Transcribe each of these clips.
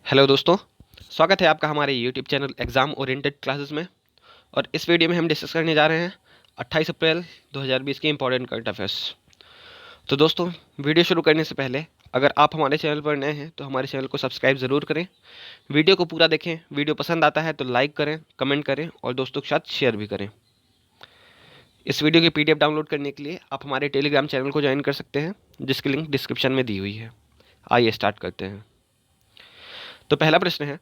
Hello दोस्तों, स्वागत है आपका हमारे YouTube channel exam oriented classes में। और इस वीडियो में हम डिस्कस करने जा रहे हैं 28 अप्रैल 2020 के इंपॉर्टेंट करंट अफेयर्स। तो दोस्तों, वीडियो शुरू करने से पहले अगर आप हमारे चैनल पर नए हैं तो हमारे चैनल को सब्सक्राइब ज़रूर करें। वीडियो को पूरा देखें, वीडियो पसंद आता है तो लाइक करें, कमेंट करें और दोस्तों के साथ शेयर भी करें। इस वीडियो की PDF डाउनलोड करने के लिए आप हमारे टेलीग्राम चैनल को ज्वाइन कर सकते हैं, जिसकी लिंक डिस्क्रिप्शन में दी हुई है। आइए स्टार्ट करते हैं। तो पहला प्रश्न है,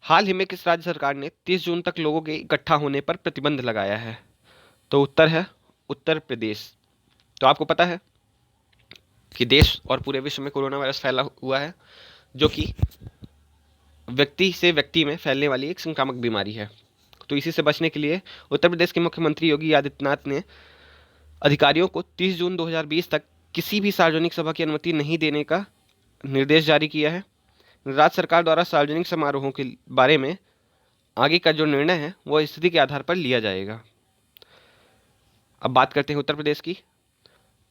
हाल ही में किस राज्य सरकार ने 30 जून तक लोगों के इकट्ठा होने पर प्रतिबंध लगाया है? तो उत्तर है उत्तर प्रदेश। तो आपको पता है कि देश और पूरे विश्व में कोरोना वायरस फैला हुआ है, जो कि व्यक्ति से व्यक्ति में फैलने वाली एक संक्रामक बीमारी है। तो इसी से बचने के लिए उत्तर प्रदेश के मुख्यमंत्री योगी आदित्यनाथ ने अधिकारियों को 30 जून 2020 तक किसी भी सार्वजनिक सभा की अनुमति नहीं देने का निर्देश जारी किया है। राज्य सरकार द्वारा सार्वजनिक समारोहों के बारे में आगे का जो निर्णय है वो स्थिति के आधार पर लिया जाएगा। अब बात करते हैं उत्तर प्रदेश की।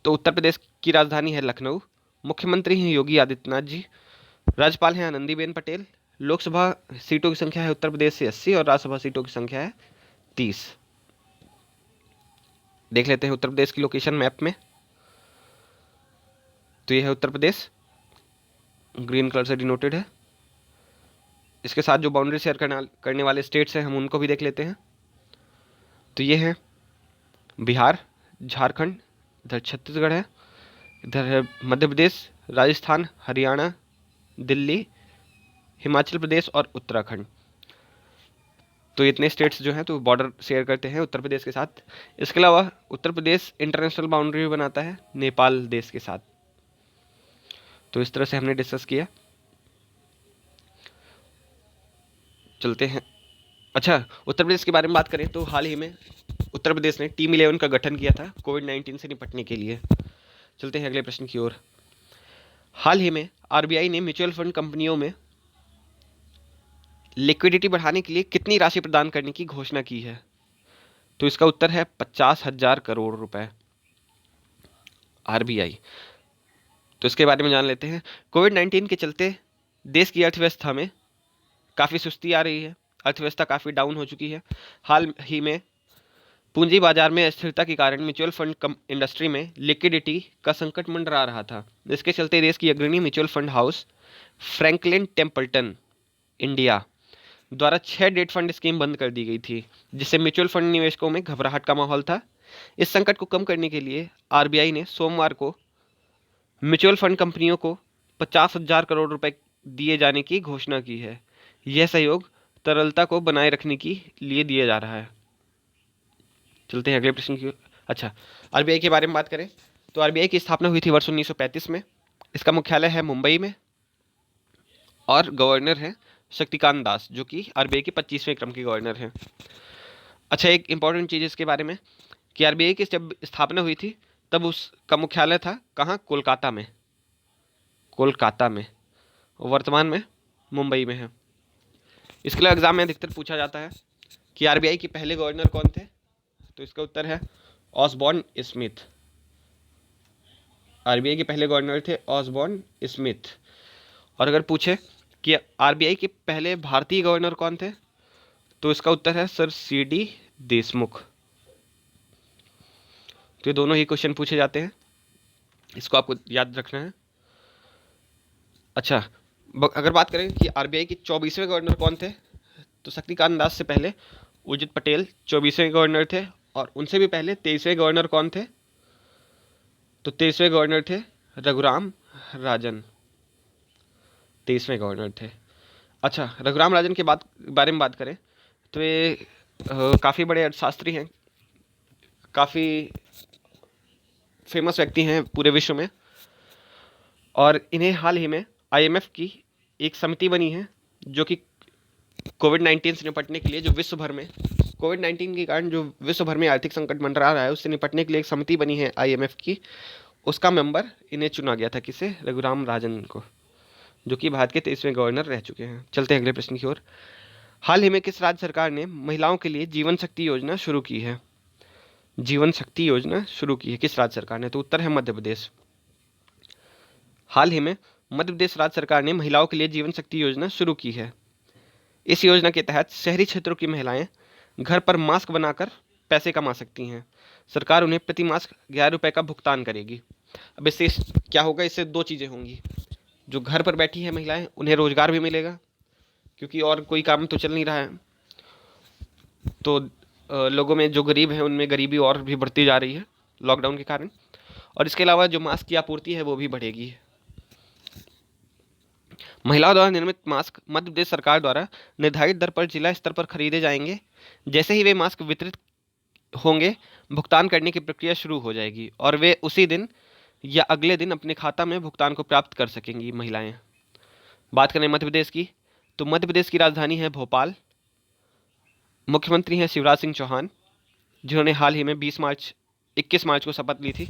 तो उत्तर प्रदेश की राजधानी है लखनऊ। मुख्यमंत्री हैं योगी आदित्यनाथ जी। राज्यपाल हैं आनंदीबेन पटेल। लोकसभा सीटों की संख्या है उत्तर प्रदेश से 80 और राज्यसभा सीटों की संख्या है 30। देख लेते हैं उत्तर प्रदेश की लोकेशन मैप में। तो यह है उत्तर प्रदेश, ग्रीन कलर से डिनोटेड है। इसके साथ जो बाउंड्री शेयर करने वाले स्टेट्स हैं हम उनको भी देख लेते हैं। तो ये है बिहार, झारखंड, इधर छत्तीसगढ़ है, इधर है मध्य प्रदेश, राजस्थान, हरियाणा, दिल्ली, हिमाचल प्रदेश और उत्तराखंड। तो इतने स्टेट्स जो हैं तो बॉर्डर शेयर करते हैं उत्तर प्रदेश के साथ। इसके अलावा उत्तर प्रदेश इंटरनेशनल बाउंड्री भी बनाता है नेपाल देश के साथ। तो इस तरह से हमने डिस्कस किया। चलते हैं। अच्छा, उत्तर प्रदेश के बारे में बात करें तो हाल ही में उत्तर प्रदेश ने टीम 11 का गठन किया था कोविड-19 से निपटने के लिए। चलते हैं अगले प्रश्न की ओर। हाल ही में RBI ने म्यूचुअल फंड कंपनियों में लिक्विडिटी बढ़ाने के लिए कितनी राशि प्रदान करने की घोषणा की है? तो इसका उत्तर है 50,000 करोड़ रुपए। RBI। तो इसके बारे में जान लेते हैं। कोविड-19 के चलते देश की अर्थव्यवस्था में काफ़ी सुस्ती आ रही है, अर्थव्यवस्था काफ़ी डाउन हो चुकी है। हाल ही में पूंजी बाजार में अस्थिरता के कारण म्यूचुअल फंड इंडस्ट्री में लिक्विडिटी का संकट मंडरा रहा था। इसके चलते देश की अग्रणी mutual fund house Franklin Templeton India द्वारा 6 डेट फंड स्कीम बंद कर दी गई थी, जिससे म्यूचुअल फंड निवेशकों में घबराहट का माहौल था। इस संकट को कम करने के लिए RBI ने सोमवार को म्यूचुअल फंड कंपनियों को 50,000 करोड़ रुपए दिए जाने की घोषणा की है। यह सहयोग तरलता को बनाए रखने के लिए दिया जा रहा है। चलते हैं अगले प्रश्न की। अच्छा, RBI के बारे में बात करें तो RBI की स्थापना हुई थी वर्ष 1935 में। इसका मुख्यालय है मुंबई में और गवर्नर है शक्तिकांत दास, जो कि RBI के 25वें क्रम के गवर्नर हैं। अच्छा, एक इंपॉर्टेंट चीज़ इसके बारे में कि RBI की जब स्थापना हुई थी तब उसका मुख्यालय था कहाँ? कोलकाता में। कोलकाता में। वर्तमान में मुंबई में है। इसके लिए एग्जाम में अधिकतर पूछा जाता है कि RBI के पहले गवर्नर कौन थे? तो इसका उत्तर है ऑसबॉर्न स्मिथ। RBI के पहले गवर्नर थे ऑसबॉर्न स्मिथ। और अगर पूछे कि RBI के पहले भारतीय गवर्नर कौन थे, तो इसका उत्तर है सर CD देशमुख। तो ये दोनों ही क्वेश्चन पूछे जाते हैं, इसको आपको याद रखना है। अच्छा, अगर बात करें कि RBI के 24वें गवर्नर कौन थे, तो शक्तिकांत दास से पहले उर्जित पटेल 24वें गवर्नर थे। और उनसे भी पहले 23वें गवर्नर कौन थे? तो 23वें गवर्नर थे रघुराम राजन। 23वें गवर्नर थे। अच्छा, रघुराम राजन के बारे में बात करें तो ये काफ़ी बड़े अर्थशास्त्री हैं, काफ़ी फेमस व्यक्ति हैं पूरे विश्व में। और इन्हें हाल ही में IMF की एक समिति बनी है, जो कि कोविड-19 से निपटने के लिए, जो विश्व भर में कोविड-19 के कारण जो विश्व भर में आर्थिक संकट मंडरा रहा है, उससे निपटने के लिए एक समिति बनी है IMF की। उसका मेंबर इन्हें चुना गया था, किसे? रघुराम राजन को, जो कि भारत के 23वें गवर्नर रह चुके हैं। चलते हैं अगले प्रश्न की ओर। हाल ही में किस राज्य सरकार ने महिलाओं के लिए जीवन शक्ति योजना शुरू की है? जीवन शक्ति योजना शुरू की है किस राज्य सरकार ने? तो उत्तर है मध्य प्रदेश। हाल ही में मध्य प्रदेश राज्य सरकार ने महिलाओं के लिए जीवन शक्ति योजना शुरू की है। इस योजना के तहत शहरी क्षेत्रों की महिलाएं घर पर मास्क बनाकर पैसे कमा सकती हैं। सरकार उन्हें प्रति मास्क 11 रुपये का भुगतान करेगी। अब इससे क्या होगा, इससे दो चीज़ें होंगी। जो घर पर बैठी हैं महिलाएं, उन्हें रोजगार भी मिलेगा, क्योंकि और कोई काम तो चल नहीं रहा है। तो लोगों में जो गरीब हैं उनमें गरीबी और भी बढ़ती जा रही है लॉकडाउन के कारण। और इसके अलावा जो मास्क की आपूर्ति है वो भी बढ़ेगी। महिलाओं द्वारा निर्मित मास्क मध्य प्रदेश सरकार द्वारा निर्धारित दर पर जिला स्तर पर खरीदे जाएंगे। जैसे ही वे मास्क वितरित होंगे, भुगतान करने की प्रक्रिया शुरू हो जाएगी और वे उसी दिन या अगले दिन अपने खाता में भुगतान को प्राप्त कर सकेंगी महिलाएं। बात करें मध्य प्रदेश की, तो मध्य प्रदेश की राजधानी है भोपाल। मुख्यमंत्री हैं शिवराज सिंह चौहान, जिन्होंने हाल ही में 21 मार्च को शपथ ली थी।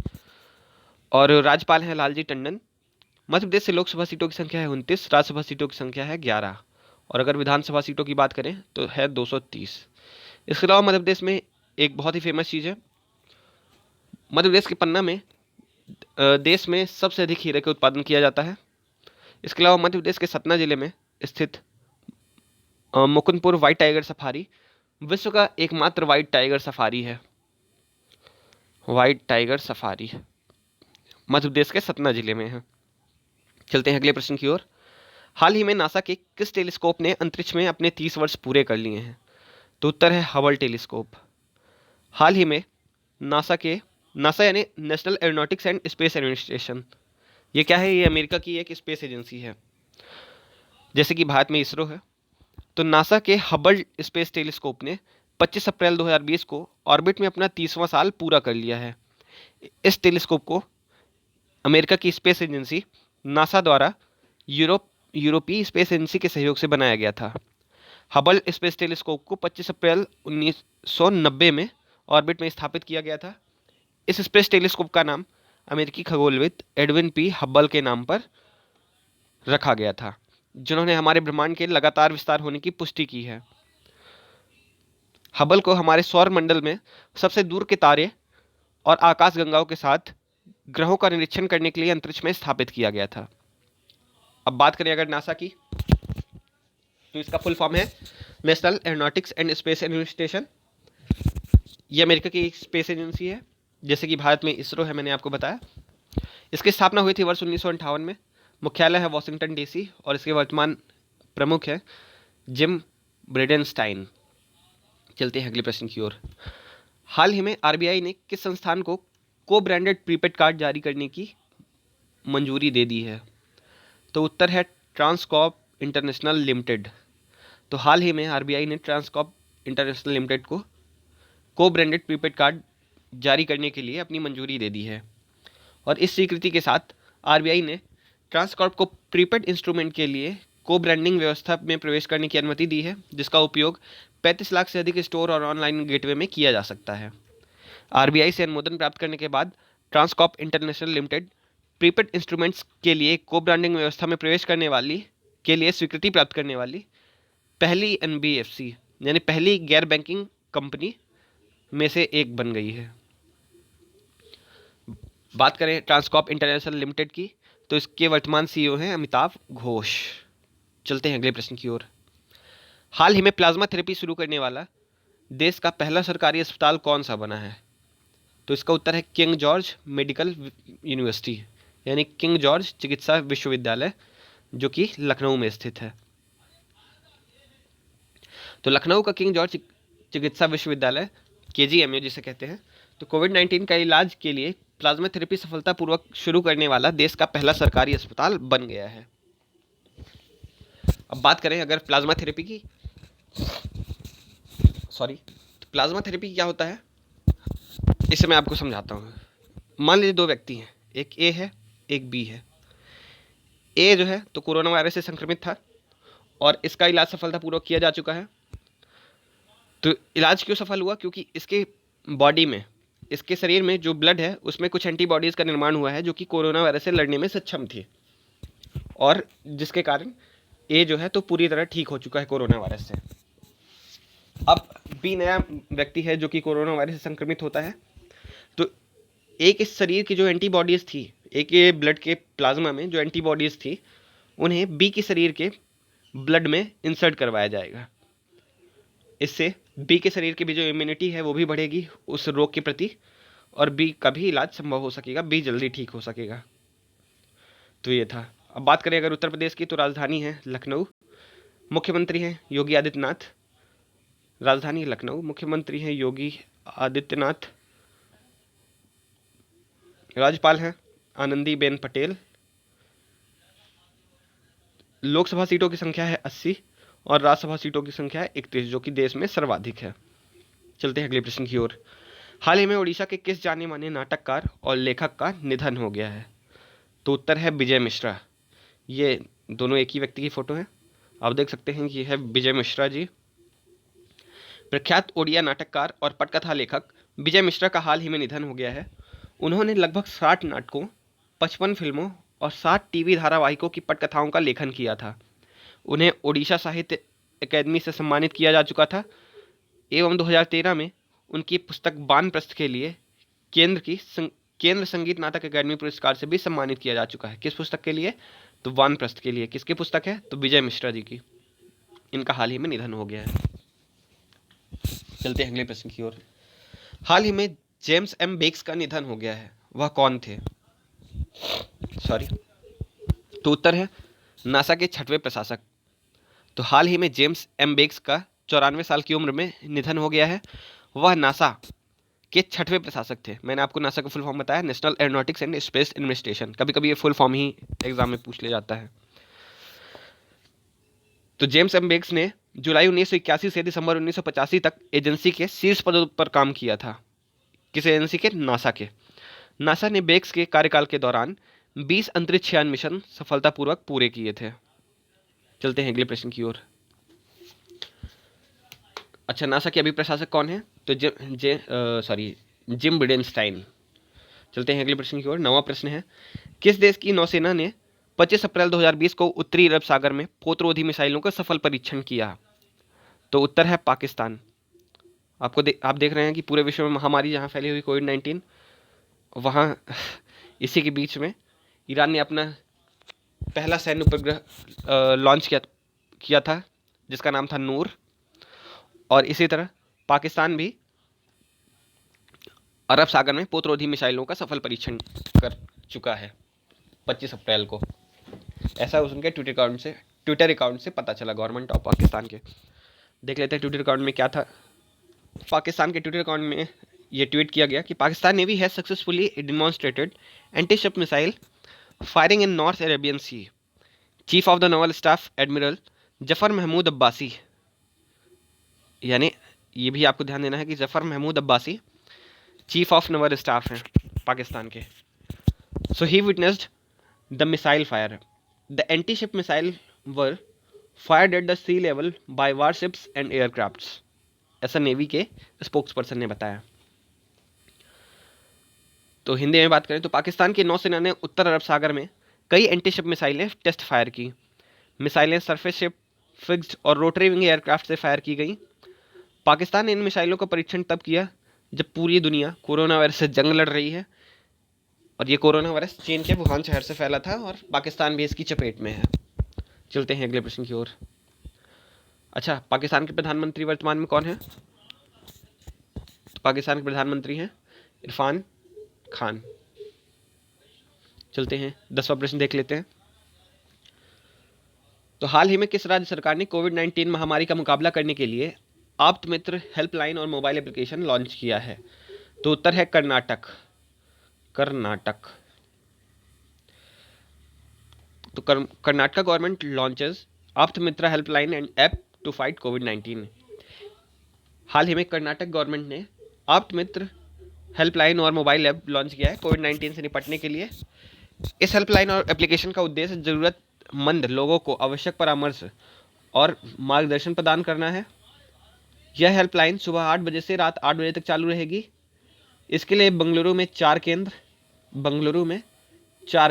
और राज्यपाल हैं लालजी टंडन। मध्य प्रदेश से लोकसभा सीटों की संख्या है 29, राज्यसभा सीटों की संख्या है 11, और अगर विधानसभा सीटों की बात करें तो है 230। इसके अलावा मध्य प्रदेश में एक बहुत ही फेमस चीज़ है। मध्य प्रदेश के पन्ना में देश में सबसे अधिक हीरे का उत्पादन किया जाता है। इसके अलावा मध्य प्रदेश के सतना जिले में स्थित मुकुंदपुर व्हाइट टाइगर सफारी विश्व का एकमात्र व्हाइट टाइगर सफारी है। White tiger safari Madhya Pradesh के सतना जिले में है। चलते हैं अगले प्रश्न की ओर। हाल ही में नासा के किस टेलीस्कोप ने अंतरिक्ष में अपने 30 वर्ष पूरे कर लिए हैं? तो उत्तर है हबल टेलीस्कोप। हाल ही में नासा यानी national aeronautics and space administration, ये क्या है? ये अमेरिका की एक स्पेस एजेंसी है, जैसे कि भारत में इसरो है। तो नासा के हबल स्पेस टेलीस्कोप ने 25 अप्रैल 2020 को ऑर्बिट में अपना 30वां साल पूरा कर लिया है। इस टेलीस्कोप को अमेरिका की स्पेस एजेंसी नासा द्वारा यूरोपीय स्पेस एजेंसी के सहयोग से बनाया गया था। हबल स्पेस टेलीस्कोप को 25 अप्रैल 1990 में ऑर्बिट में स्थापित किया गया था। इस स्पेस टेलीस्कोप का नाम अमेरिकी खगोलविद एडविन पी हबल के नाम पर रखा गया था, जिन्होंने हमारे ब्रह्मांड के लगातार विस्तार होने की पुष्टि की है। हबल को हमारे सौर मंडल में सबसे दूर के तारे और आकाशगंगाओं के साथ ग्रहों का निरीक्षण करने के लिए अंतरिक्ष में स्थापित किया गया था। अब बात करें अगर नासा की, तो इसका फुल फॉर्म है national aeronautics and space administration. ये अमेरिका की एक स्पेस एजेंसी है, जैसे कि भारत में इसरो है, मैंने आपको बताया। इसकी स्थापना हुई थी वर्ष 1958 में। मुख्यालय है वॉशिंगटन डीसी और इसके वर्तमान प्रमुख है जिम ब्रेडेनस्टाइन। चलते हैं अगले प्रश्न की ओर। हाल ही में आरबीआई ने किस संस्थान को को ब्रांडेड प्रीपेड कार्ड जारी करने की मंजूरी दे दी है? तो उत्तर है ट्रांसकॉर्प इंटरनेशनल लिमिटेड। तो हाल ही में आरबीआई ने ट्रांसकॉर्प इंटरनेशनल लिमिटेड को ब्रांडेड प्रीपेड कार्ड जारी करने के लिए अपनी मंजूरी दे दी है। और इस स्वीकृति के साथ आरबीआई ने ट्रांसकॉर्प को प्रीपेड इंस्ट्रूमेंट के लिए को ब्रांडिंग व्यवस्था में प्रवेश करने की अनुमति दी है, जिसका उपयोग 35 लाख से अधिक स्टोर और ऑनलाइन गेटवे में किया जा सकता है। आरबीआई से अनुमोदन प्राप्त करने के बाद ट्रांसकॉर्प इंटरनेशनल लिमिटेड प्रीपेड इंस्ट्रूमेंट्स के लिए को ब्रांडिंग व्यवस्था में प्रवेश करने वाली के लिए स्वीकृति प्राप्त करने वाली पहली एनबीएफसी यानी पहली गैर बैंकिंग कंपनी में से एक बन गई है। बात करें ट्रांसकॉर्प इंटरनेशनल लिमिटेड की, तो इसके वर्तमान सीईओ हैं अमिताभ घोष। चलते हैं अगले प्रश्न की ओर। हाल ही में प्लाज्मा थेरेपी शुरू करने वाला देश का पहला सरकारी अस्पताल कौन सा बना है? तो इसका उत्तर है किंग जॉर्ज मेडिकल यूनिवर्सिटी यानी किंग जॉर्ज चिकित्सा विश्वविद्यालय, जो कि लखनऊ में स्थित है। तो लखनऊ का किंग जॉर्ज चिकित्सा विश्वविद्यालय केजीएमयू जिसे कहते हैं, तो कोविड-19 का इलाज के लिए प्लाज्मा थेरेपी सफलतापूर्वक शुरू करने वाला देश का पहला सरकारी अस्पताल बन गया है। अब बात करें अगर प्लाज्मा थेरेपी की, तो प्लाज्मा थेरेपी क्या होता है इसे मैं आपको समझाता हूँ। मान लीजिए दो व्यक्ति हैं, एक ए है एक बी है। ए जो है तो कोरोना वायरस से संक्रमित था और इसका इलाज सफलतापूर्वक किया जा चुका है। तो इलाज क्यों सफल हुआ? क्योंकि इसके बॉडी में, इसके शरीर में जो ब्लड है उसमें कुछ एंटीबॉडीज़ का निर्माण हुआ है जो कि कोरोना वायरस से लड़ने में सक्षम थी, और जिसके कारण ए जो है तो पूरी तरह ठीक हो चुका है कोरोना वायरस से। अब बी नया व्यक्ति है जो कि कोरोना वायरस से संक्रमित होता है। तो ए के शरीर की जो एंटीबॉडीज़ थी ए के ब्लड के प्लाज्मा में जो एंटीबॉडीज़ थी उन्हें बी के शरीर के ब्लड में इंसर्ट करवाया जाएगा। इससे बी के शरीर की भी जो इम्यूनिटी है वो भी बढ़ेगी उस रोग के प्रति, और बी का भी इलाज संभव हो सकेगा, बी जल्दी ठीक हो सकेगा। तो ये था। अब बात करें अगर उत्तर प्रदेश की, तो राजधानी है लखनऊ, मुख्यमंत्री हैं योगी आदित्यनाथ। राजधानी लखनऊ, मुख्यमंत्री हैं योगी आदित्यनाथ। राज्यपाल हैं आनंदीबेन पटेल। लोकसभा सीटों की संख्या है 80 और राज्यसभा सीटों की संख्या है 31, जो कि देश में सर्वाधिक है। चलते हैं अगले प्रश्न की ओर। हाल ही में उड़ीसा के किस जाने माने नाटककार और लेखक का निधन हो गया है? तो उत्तर है विजय मिश्रा। ये दोनों एक ही व्यक्ति की फोटो है, आप देख सकते हैं कि यह है विजय मिश्रा जी। प्रख्यात ओडिया नाटककार और पटकथा लेखक विजय मिश्रा का हाल ही में निधन हो गया है। उन्होंने लगभग 60 नाटकों, 55 फिल्मों और 60 टीवी धारावाहिकों की पटकथाओं का लेखन किया था। उन्हें ओडिशा साहित्य अकादमी से सम्मानित किया जा चुका था एवं 2013 में उनकी पुस्तक वानप्रस्थ के लिए केंद्र संगीत नाटक अकादमी पुरस्कार से भी सम्मानित किया जा चुका है। किस पुस्तक के लिए? तो वानप्रस्थ के लिए। किसकी पुस्तक है? तो विजय मिश्रा जी की। इनका हाल ही में निधन हो गया है। चलते हैं अगले प्रश्न की ओर। हाल ही में जेम्स एम बेक्स का निधन हो गया है, वह कौन थे? तो उत्तर है नासा के 6वें प्रशासक। तो हाल ही में जेम्स एम बेक्स का 94 साल की उम्र में निधन हो गया है। वह नासा के 6वें प्रशासक थे। मैंने आपको नासा का फुल फॉर्म बताया, national aeronautics and space administration. कभी कभी ये फुल फॉर्म ही एग्जाम में पूछ लिया जाता है। तो जेम्स एम बेक्स ने जुलाई 1981 से दिसंबर 1985 तक एजेंसी के शीर्ष पदों पर काम किया था। किस एजेंसी के? नासा के। नासा ने बेक्स के कार्यकाल के दौरान 20 अंतरिक्ष यान मिशन सफलतापूर्वक पूरे किए थे। चलते हैं अगले प्रश्न की ओर। अच्छा, नासा के अभी प्रशासक कौन है? तो जिम ब्रिडेनस्टाइन। चलते हैं अगले प्रश्न की ओर। 9वां प्रश्न है, किस देश की नौसेना ने 25 अप्रैल 2020 को उत्तरी अरब सागर में पोतरोधी मिसाइलों का सफल परीक्षण किया? तो उत्तर है पाकिस्तान। आप देख रहे हैं कि पूरे विश्व में महामारी जहां फैली हुई कोविड-19, वहां इसी के बीच में ईरान ने अपना पहला सैन्य उपग्रह लॉन्च किया था जिसका नाम था नूर। और इसी तरह पाकिस्तान भी अरब सागर में पोतरोधी मिसाइलों का सफल परीक्षण कर चुका है 25 अप्रैल को। ऐसा उनके ट्विटर अकाउंट से पता चला, गवर्नमेंट ऑफ पाकिस्तान के। देख लेते हैं ट्विटर अकाउंट में क्या था। पाकिस्तान के ट्विटर अकाउंट में ये ट्वीट किया गया कि Pakistan navy has successfully demonstrated anti ship missile firing in North Arabian Sea. Chief of the naval staff admiral Zafar Mahmood Abbasi, यानी ये भी आपको ध्यान देना है कि Zafar Mahmood Abbasi chief of naval staff हैं पाकिस्तान के। So he witnessed the missile fire. The anti ship missile were fired at the sea level by warships and aircrafts, ऐसा नेवी के स्पोक्स पर्सन ने बताया। तो हिंदी में बात करें तो पाकिस्तान की नौसेना ने उत्तर अरब सागर में कई एंटी-शिप मिसाइलें टेस्ट फायर की। मिसाइलें सरफेस शिप, फिक्स्ड और रोटरी विंग एयरक्राफ्ट से फायर की गई। पाकिस्तान ने इन मिसाइलों का परीक्षण तब किया जब पूरी दुनिया कोरोना वायरस से जंग लड़ रही है, और ये कोरोना वायरस चीन के वुहान शहर से फैला था और पाकिस्तान भी इसकी चपेट में है। चलते हैं अगले प्रश्न की ओर। अच्छा, पाकिस्तान के प्रधानमंत्री वर्तमान में कौन है? तो पाकिस्तान के प्रधानमंत्री हैं इरफान खान। चलते हैं 10वां प्रश्न देख लेते हैं। तो हाल ही में किस राज्य सरकार ने कोविड-19 महामारी का मुकाबला करने के लिए आप्त मित्र हेल्पलाइन और मोबाइल एप्लीकेशन लॉन्च किया है? तो उत्तर है कर्नाटक। तो Karnataka government launches Apta Mitra helpline and app to fight कोविड-19। हाल ही में कर्नाटक गवर्नमेंट ने आप्त मित्र हेल्पलाइन और मोबाइल ऐप लॉन्च किया है कोविड-19 से निपटने के लिए। इस हेल्पलाइन और एप्लीकेशन का उद्देश्य ज़रूरतमंद लोगों को आवश्यक परामर्श और मार्गदर्शन प्रदान करना है। यह हेल्पलाइन सुबह 8 बजे से रात 8 बजे तक चालू रहेगी। इसके लिए बेंगलुरु में 4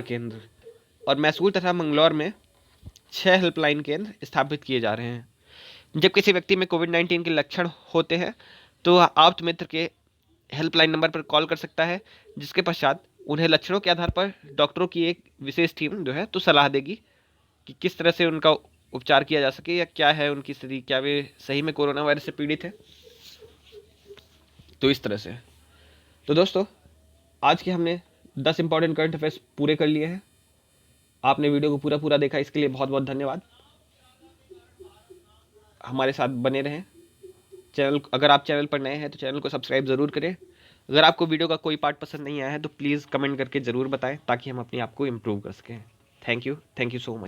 केंद्र और मैसूर तथा मंगलौर में 6 हेल्पलाइन केंद्र स्थापित किए जा रहे हैं। जब किसी व्यक्ति में कोविड-19 के लक्षण होते हैं तो वह आप्त मित्र के हेल्पलाइन नंबर पर कॉल कर सकता है, जिसके पश्चात उन्हें लक्षणों के आधार पर डॉक्टरों की एक विशेष टीम जो है तो सलाह देगी कि किस तरह से उनका उपचार किया जा सके या क्या है उनकी स्थिति, क्या वे सही में कोरोना वायरस से पीड़ित है। तो इस तरह से तो दोस्तों आज के हमने 10 इंपॉर्टेंट करंट अफेयर्स पूरे कर लिए हैं। आपने वीडियो को पूरा पूरा देखा, इसके लिए बहुत बहुत धन्यवाद। हमारे साथ बने रहें। चैनल, अगर आप चैनल पर नए हैं तो चैनल को सब्सक्राइब ज़रूर करें। अगर आपको वीडियो का कोई पार्ट पसंद नहीं आया है तो प्लीज़ कमेंट करके ज़रूर बताएं ताकि हम अपने आप को इम्प्रूव कर सकें। Thank you so much.